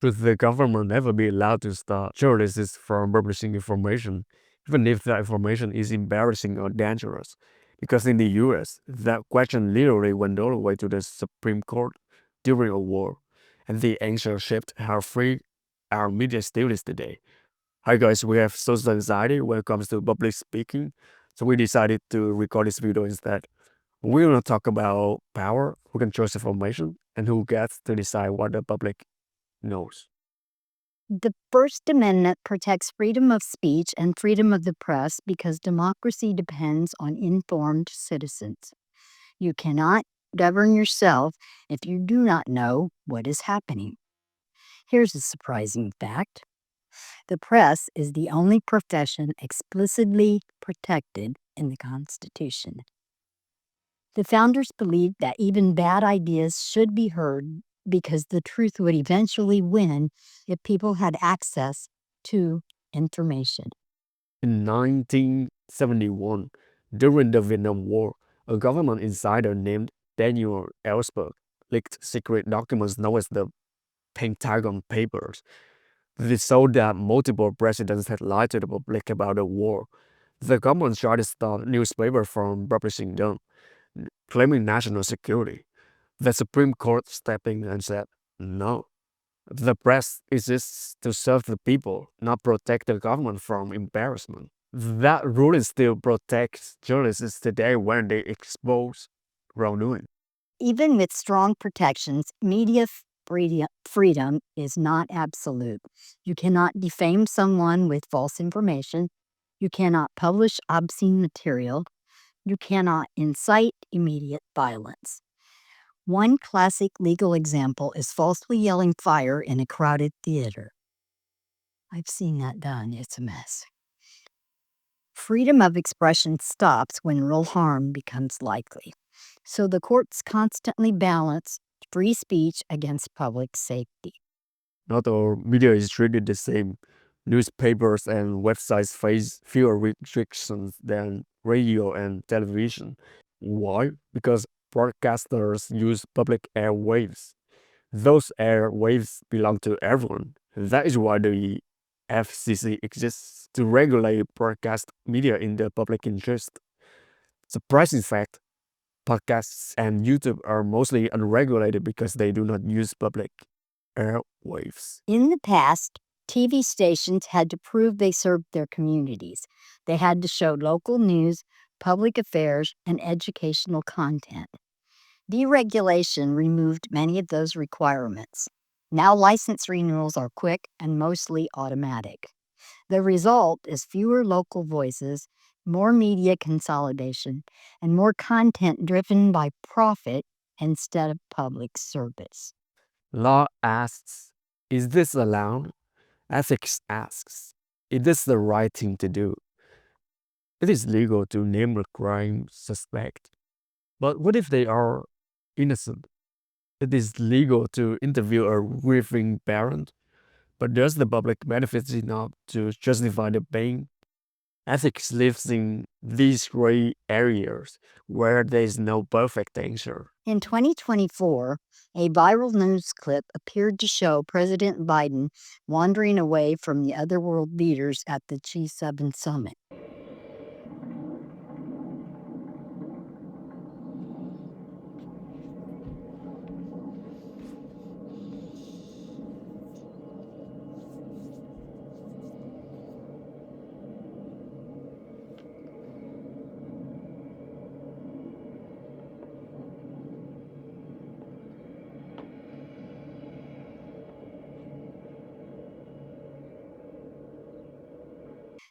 Should the government never be allowed to stop journalists from publishing information, even if that information is embarrassing or dangerous? Because in the US, that question literally went all the way to the Supreme Court during a war, and the answer shaped how free our media still is today. Hi guys, we have social anxiety when it comes to public speaking, so we decided to record this video instead. We're gonna talk about power, who controls information, and who gets to decide what the public knows. The First Amendment protects freedom of speech and freedom of the press because democracy depends on informed citizens. You cannot govern yourself if you do not know what is happening. Here's a surprising fact: the press is the only profession explicitly protected in the Constitution. The founders believed that even bad ideas should be heard because the truth would eventually win if people had access to information. In 1971, during the Vietnam War, a government insider named Daniel Ellsberg leaked secret documents known as the Pentagon Papers. This showed that multiple presidents had lied to the public about the war. The government tried to stop newspapers from publishing them, claiming national security. The Supreme Court stepped in and said, no, the press exists to serve the people, not protect the government from embarrassment. That ruling still protects journalists today when they expose wrongdoing. Even with strong protections, media freedom is not absolute. You cannot defame someone with false information. You cannot publish obscene material. You cannot incite immediate violence. One classic legal example is falsely yelling fire in a crowded theater. I've seen that done. It's a mess. Freedom of expression stops when real harm becomes likely. So the courts constantly balance free speech against public safety. Not all media is treated the same. Newspapers and websites face fewer restrictions than radio and television. Why? Because broadcasters use public airwaves. Those airwaves belong to everyone. That is why the FCC exists to regulate broadcast media in the public interest. Surprising fact, podcasts and YouTube are mostly unregulated because they do not use public airwaves. In the past, TV stations had to prove they served their communities. They had to show local news, public affairs, and educational content. Deregulation removed many of those requirements. Now license renewals are quick and mostly automatic. The result is fewer local voices, more media consolidation, and more content driven by profit instead of public service. Law asks, is this allowed? Ethics asks, is this the right thing to do? It is legal to name a crime suspect. But what if they are innocent? It is legal to interview a grieving parent, but does the public benefit enough to justify the pain? Ethics lives in these gray areas where there is no perfect answer. In 2024, a viral news clip appeared to show President Biden wandering away from the other world leaders at the G7 summit.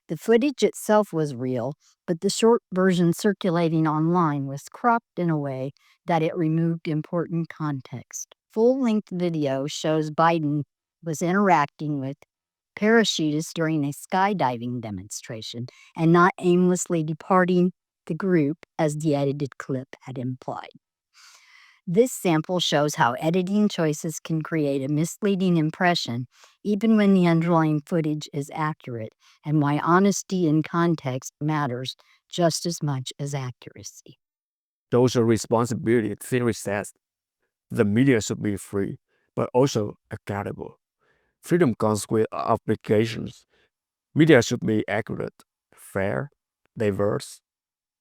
The footage itself was real, but the short version circulating online was cropped in a way that it removed important context. Full-length video shows Biden was interacting with parachutists during a skydiving demonstration and not aimlessly departing the group as the edited clip had implied. This sample shows how editing choices can create a misleading impression even when the underlying footage is accurate, and why honesty in context matters just as much as accuracy. Social responsibility theory says the media should be free, but also accountable. Freedom comes with obligations. Media should be accurate, fair, diverse,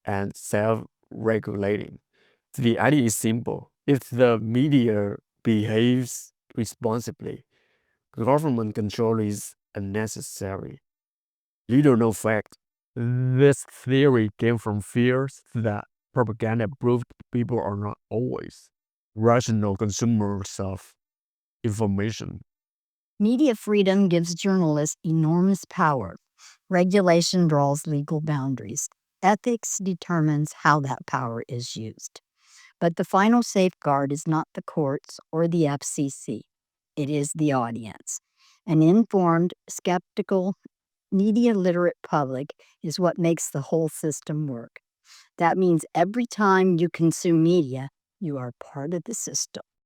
and self regulating. The idea is simple. If the media behaves responsibly, government control is unnecessary. Little known fact. This theory came from fears that propaganda proved people are not always rational consumers of information. Media freedom gives journalists enormous power. Regulation draws legal boundaries. Ethics determines how that power is used. But the final safeguard is not the courts or the FCC. It is the audience. An informed, skeptical, media literate public is what makes the whole system work. That means every time you consume media, you are part of the system.